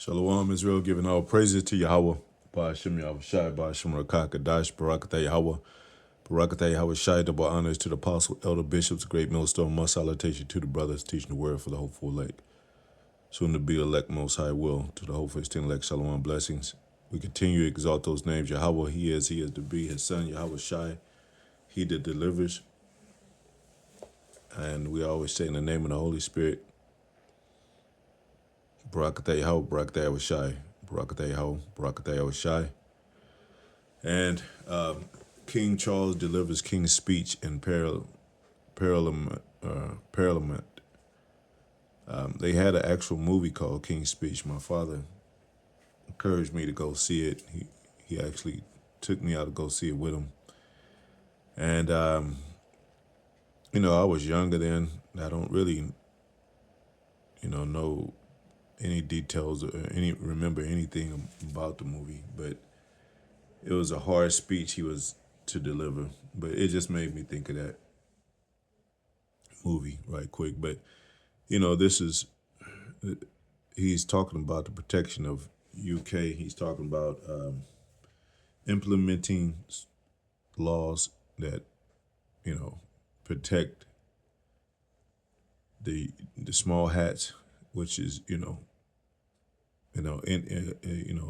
Shalom, Israel, giving all praises to Yahweh. Ba'ashem Yahushai, Ba'ashem Rakakadash, Barakatah Yahweh, Barakatah Yahweh Shai, double honors to the apostle, elder bishops, great millstone, much salutation to the brothers, teaching the word for the hopeful elect. Soon to be elect, most high will, to the hopeful extended elect, shalom, blessings. We continue to exalt those names. Yahweh, he is to be, his son, Yahweh Shai, he that delivers. And we always say in the name of the Holy Spirit, Barakatah Yahweh, Barakatah Yahweh Shai, Barakatah Yahweh, Barakatah Yahweh Shai. And King Charles delivers King's speech in Parliament. They had an actual movie called King's Speech. My father encouraged me to go see it. He actually took me out to go see it with him. And, I was younger then. I don't really, know any details or remember anything about the movie. But it was a hard speech he was to deliver. But it just made me think of that movie right quick. But he's talking about the protection of UK. He's talking about implementing laws that protect the small hats, which is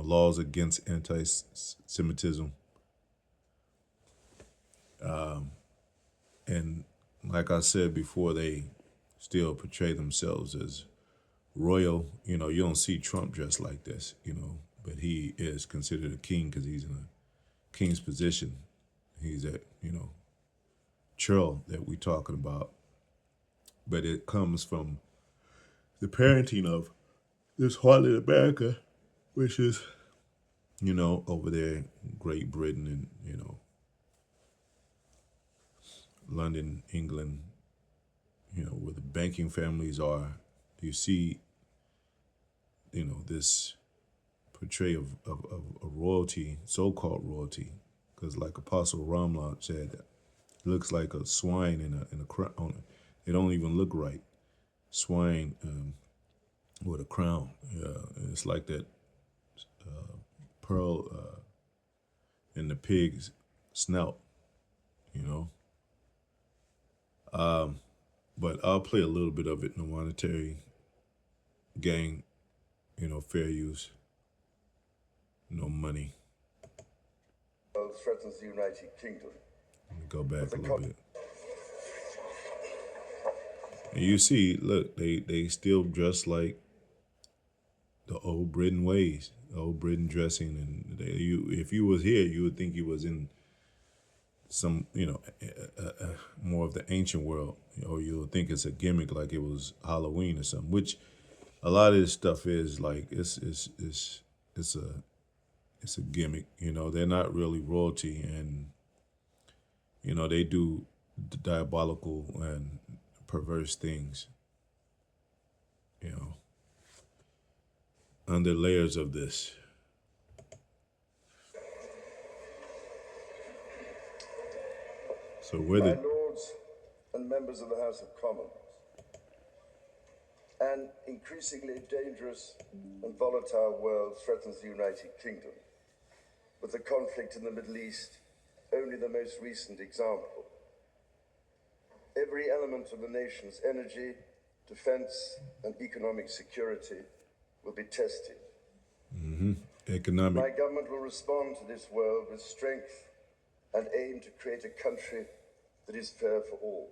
laws against anti-Semitism, and like I said before, they still portray themselves as royal. You don't see Trump dressed like this, but he is considered a king because he's in a king's position. He's at, Charle that we're talking about. But it comes from the parenting of this heartland America, which is, over there in Great Britain and, London, England, where the banking families are. You see, this portrayal of royalty, so-called royalty, because like Apostle Ramla said, it looks like a swine in a crown. It don't even look right. Swine with a crown. It's like that pearl in the pig's snout, But I'll play a little bit of it. No monetary gain, fair use, no money. Threatens the United Kingdom. Let me go back a little bit. And you see, look, they still dress like the old Britain ways, old Britain dressing, and if you was here, you would think you was in some, more of the ancient world, or you would think it's a gimmick, like it was Halloween or something. Which a lot of this stuff is like it's a gimmick. They're not really royalty, and they do diabolical and perverse things. Under layers of this. So My lords and members of the House of Commons, an increasingly dangerous and volatile world threatens the United Kingdom, with the conflict in the Middle East only the most recent example. Every element of the nation's energy, defense, and economic security will be tested. Economic. My government will respond to this world with strength and aim to create a country that is fair for all.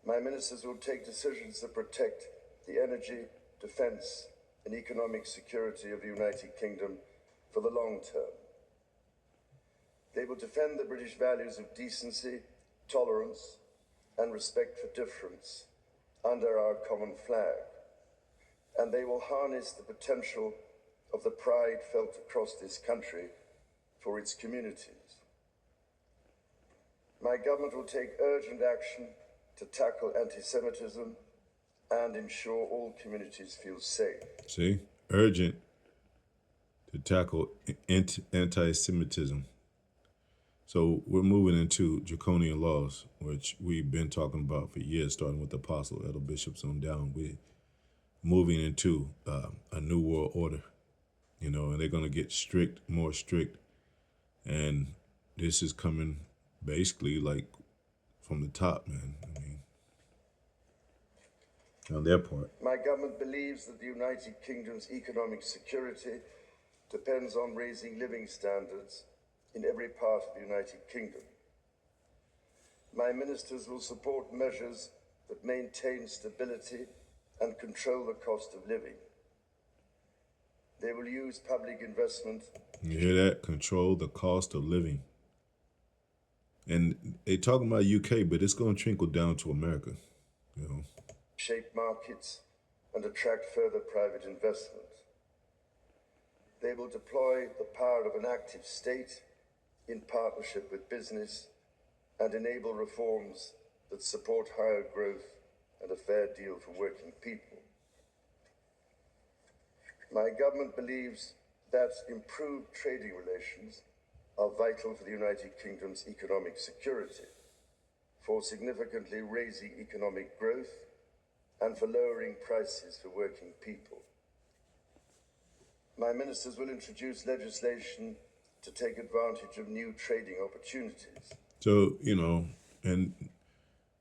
My ministers will take decisions that protect the energy, defense, and economic security of the United Kingdom for the long term. They will defend the British values of decency, tolerance, and respect for difference under our common flag. And they will harness the potential of the pride felt across this country for its communities. My government will take urgent action to tackle anti-Semitism and ensure all communities feel safe. See? Urgent to tackle anti-Semitism. So we're moving into draconian laws, which we've been talking about for years, starting with the apostle, elder bishops on down. moving into a new world order, and they're going to get more strict. And this is coming basically like from the top, man. I mean, on their part. My government believes that the United Kingdom's economic security depends on raising living standards in every part of the United Kingdom. My ministers will support measures that maintain stability and control the cost of living. They will use public investment. You hear that? Control the cost of living. And they talking about UK, but it's going to trickle down to America, Shape markets and attract further private investment. They will deploy the power of an active state in partnership with business and enable reforms that support higher growth and a fair deal for working people. My government believes that improved trading relations are vital for the United Kingdom's economic security, for significantly raising economic growth, and for lowering prices for working people. My ministers will introduce legislation to take advantage of new trading opportunities. So, and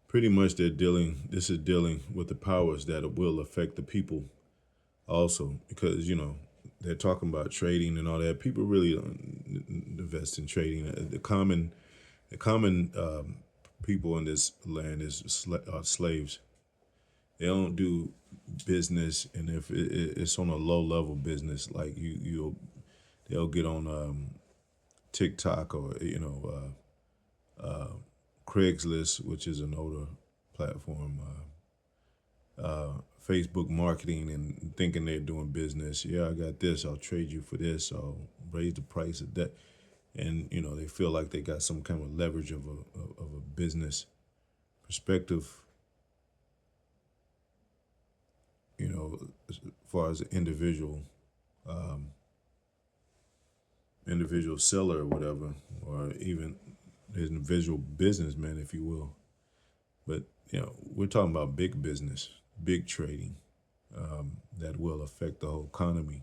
pretty much this is dealing with the powers that will affect the people also, because, they're talking about trading and all that. People really don't invest in trading. The common people in this land are slaves. They don't do business, and if it's on a low level business, like they'll get on TikTok or Craigslist, which is an older platform, Facebook marketing, and thinking they're doing business. Yeah, I got this. I'll trade you for this. I'll raise the price of that, and they feel like they got some kind of leverage of a business perspective. As far as an individual seller or whatever, or even an individual businessman, if you will. But, we're talking about big business, big trading, that will affect the whole economy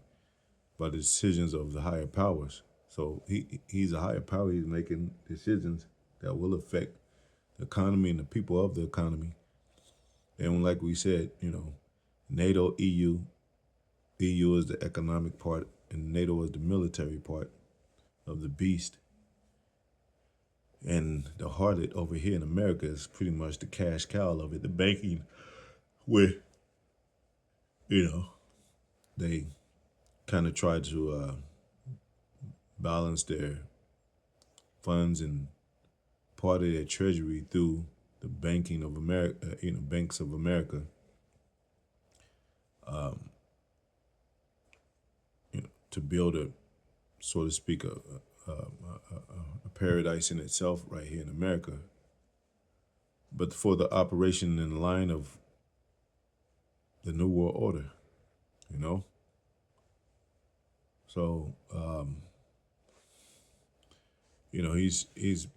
by the decisions of the higher powers. So he's a higher power. He's making decisions that will affect the economy and the people of the economy. And like we said, NATO, EU is the economic part, and NATO is the military part of the beast. And the harlot over here in America is pretty much the cash cow of it, the banking, where, they kind of try to balance their funds and part of their treasury through the banking of America, banks of America. To build a, so to speak, a paradise in itself right here in America. But for the operation in the line of the New World Order, So, he's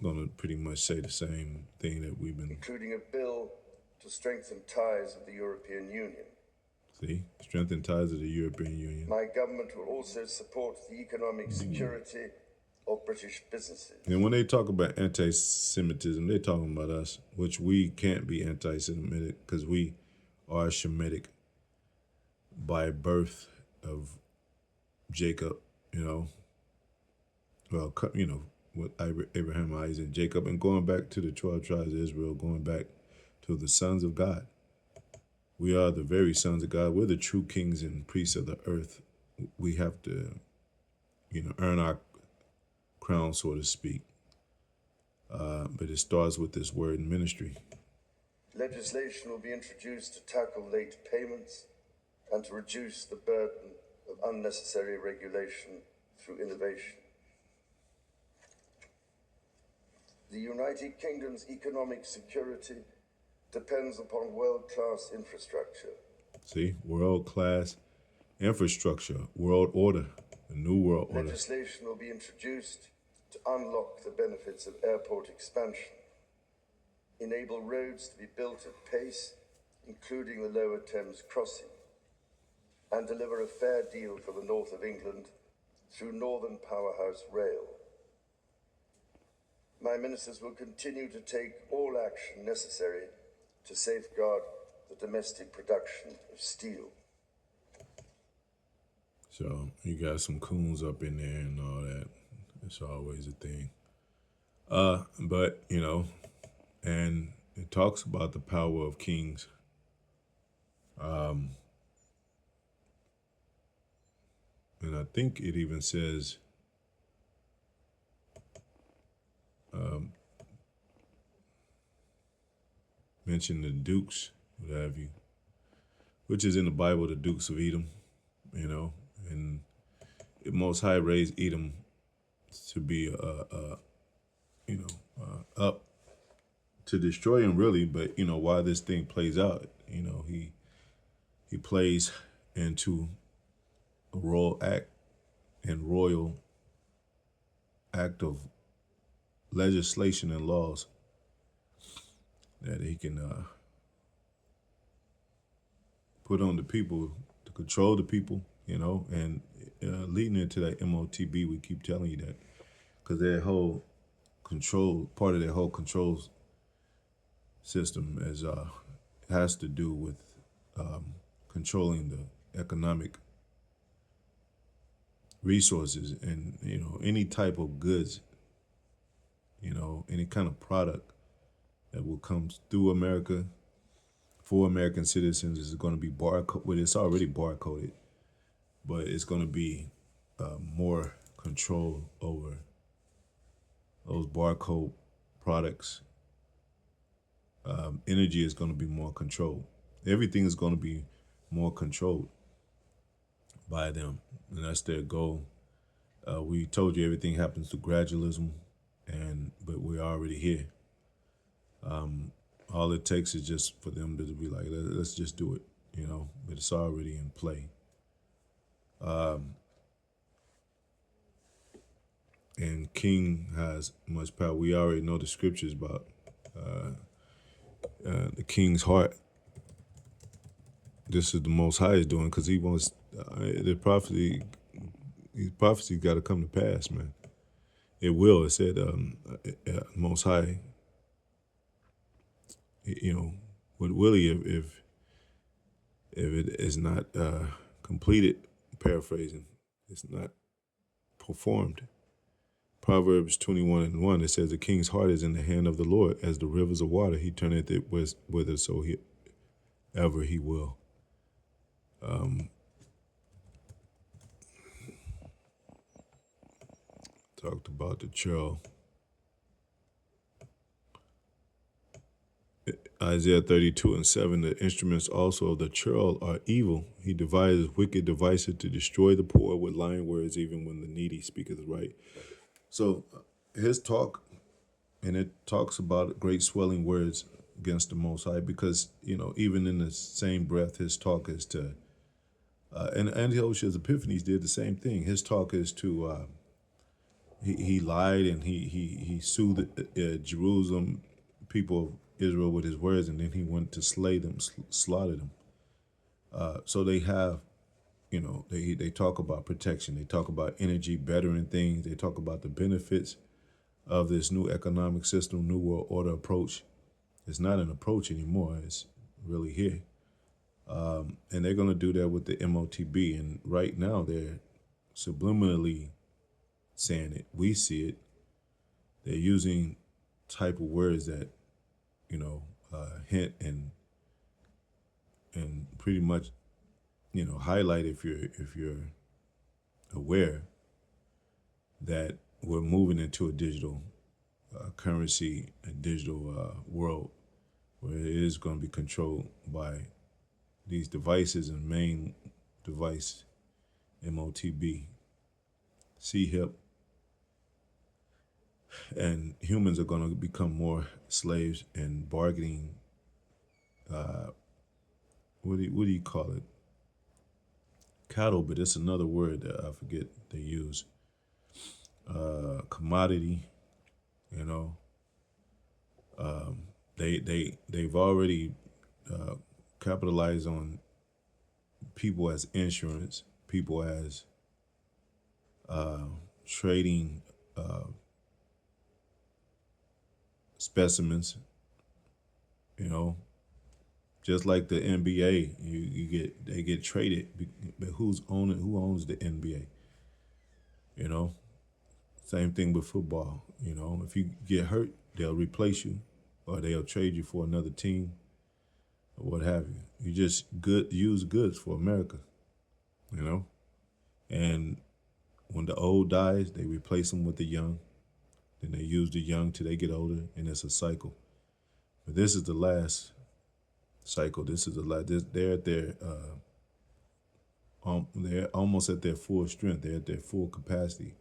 going to pretty much say the same thing that we've been. Including a bill to strengthen ties with the European Union. See, strengthen ties with the European Union. My government will also support the economic security of British businesses. And when they talk about anti-Semitism, they're talking about us, which we can't be anti-Semitic because we are Shemitic by birth of Jacob, well, with Abraham, Isaac, Jacob, and going back to the 12 tribes of Israel, going back to the sons of God. We are the very sons of God. We're the true kings and priests of the earth. We have to, earn our crown, so to speak. But it starts with this word in ministry. Legislation will be introduced to tackle late payments and to reduce the burden of unnecessary regulation through innovation. The United Kingdom's economic security depends upon world-class infrastructure. See, world-class infrastructure, world order, a new world order. Legislation will be introduced to unlock the benefits of airport expansion, enable roads to be built at pace, including the Lower Thames crossing. and deliver a fair deal for the north of England through Northern Powerhouse Rail. My ministers will continue to take all action necessary to safeguard the domestic production of steel. So you got some coons up in there and all that. It's always a thing. But and it talks about the power of kings. And I think it even says mention the dukes, what have you, which is in the Bible, the dukes of Edom, and the Most High raised Edom to be up to destroy him, really. But why this thing plays out, he plays into a royal act of legislation and laws that he can put on the people to control the people, and leading into that MOTB, we keep telling you that, because their whole part of their whole control system has to do with controlling the economic resources and any type of goods, any kind of product that will come through America for American citizens is going to be barcode. Well, it's already barcoded, but it's going to be more control over those barcode products. Energy is going to be more controlled. Everything is going to be more controlled by them, and that's their goal. We told you everything happens through gradualism, but we're already here. All it takes is just for them to be like, let's just do it, but it's already in play. And King has much power. We already know the scriptures about the king's heart. This is the Most High is doing, because he wants the prophecy. These prophecies got to come to pass, man. It will. It said, Most High. With Willie, if it is not completed, paraphrasing, it's not performed. Proverbs 21:1, it says, the king's heart is in the hand of the Lord, as the rivers of water, he turneth it whithersoever he will. Talked about the Charle. Isaiah 32:7, the instruments also of the Charle are evil. He devises wicked devices to destroy the poor with lying words, even when the needy speaketh right. So his talk, and it talks about great swelling words against the Most High, because, even in the same breath, his talk is to, and Antiochus Epiphanes did the same thing. His talk is to, he lied and he soothed Jerusalem, people of Israel, with his words, and then he went to slay them, slaughter them. So they have, they talk about protection. They talk about energy, bettering things. They talk about the benefits of this new economic system, new world order approach. It's not an approach anymore. It's really here. And they're going to do that with the MOTB. And right now they're subliminally saying it. We see it. They're using type of words that, hint and pretty much, highlight, if you're aware, that we're moving into a digital currency, a digital world where it is going to be controlled by these devices, and main device, MOTB, CHIP, and humans are going to become more slaves and bargaining. What do you call it? Cattle, but it's another word that I forget they use. Commodity, they've already capitalized on people as insurance, people as trading specimens, you know, just like the NBA, they get traded, but who owns the NBA? You know, same thing with football. You know, if you get hurt, they'll replace you, or they'll trade you for another team, or what have you. You just use goods for America. You know, and when the old dies, they replace them with the young. Then they use the young till they get older, and it's a cycle. But this is the last cycle. This is the last. They're at their they're almost at their full strength. They're at their full capacity.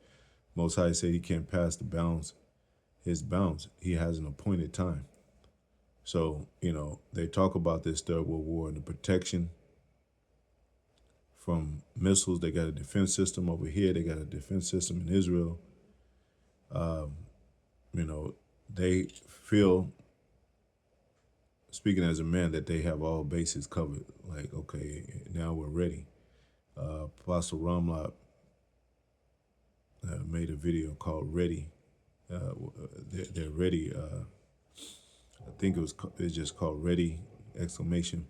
Most High said he can't pass the bounds, his bounds. He has an appointed time. So, you know, they talk about this Third World War and the protection from missiles. They got a defense system over here. They got a defense system in Israel. You know, they feel, speaking as a man, that they have all bases covered. Like, okay, now we're ready. Apostle Ramlot made a video called "Ready." They're ready. I think it's just called "Ready!" exclamation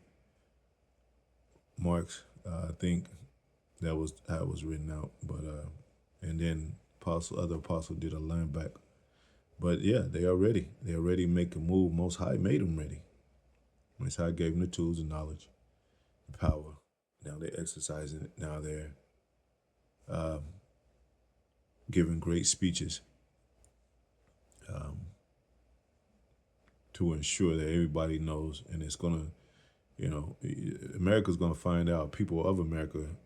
marks. I think that was how it was written out. But and then other apostle did a line back. But yeah, they are ready. They are ready to make a move. Most High made them ready. Most High gave them the tools, the knowledge, the power. Now they're exercising it. Now they're giving great speeches to ensure that everybody knows. And it's going to, you know, America's going to find out, people of America,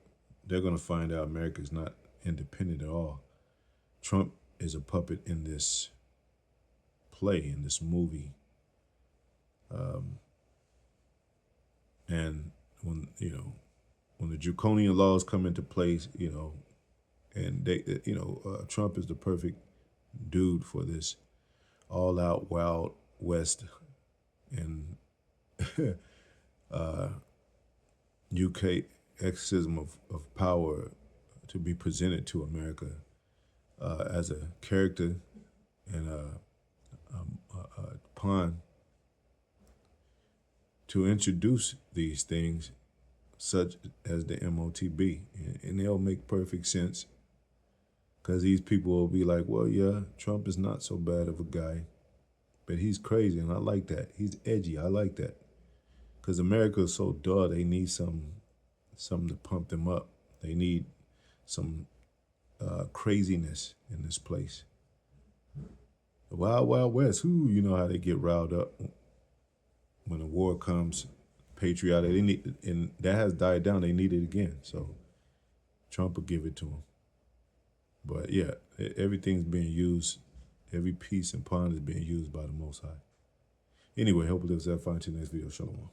they're going to find out America's not independent at all. Trump is a puppet in this play, in this movie. And when, you know, when the draconian laws come into place, you know, and they, you know, Trump is the perfect dude for this all-out Wild West and UK exorcism of power to be presented to America as a character and a pawn to introduce these things such as the MOTB. And they'll make perfect sense because these people will be like, well, yeah, Trump is not so bad of a guy, but he's crazy, and I like that. He's edgy. I like that. Because America is so dull, they need something to pump them up. They need some craziness in this place. The Wild Wild West, you know how they get riled up when a war comes, patriotic. They need, and that has died down. They need it again. So Trump will give it to them. But yeah, everything's being used. Every piece and pawn is being used by the Most High. Anyway, hope it was that fine to the next video. Shalom.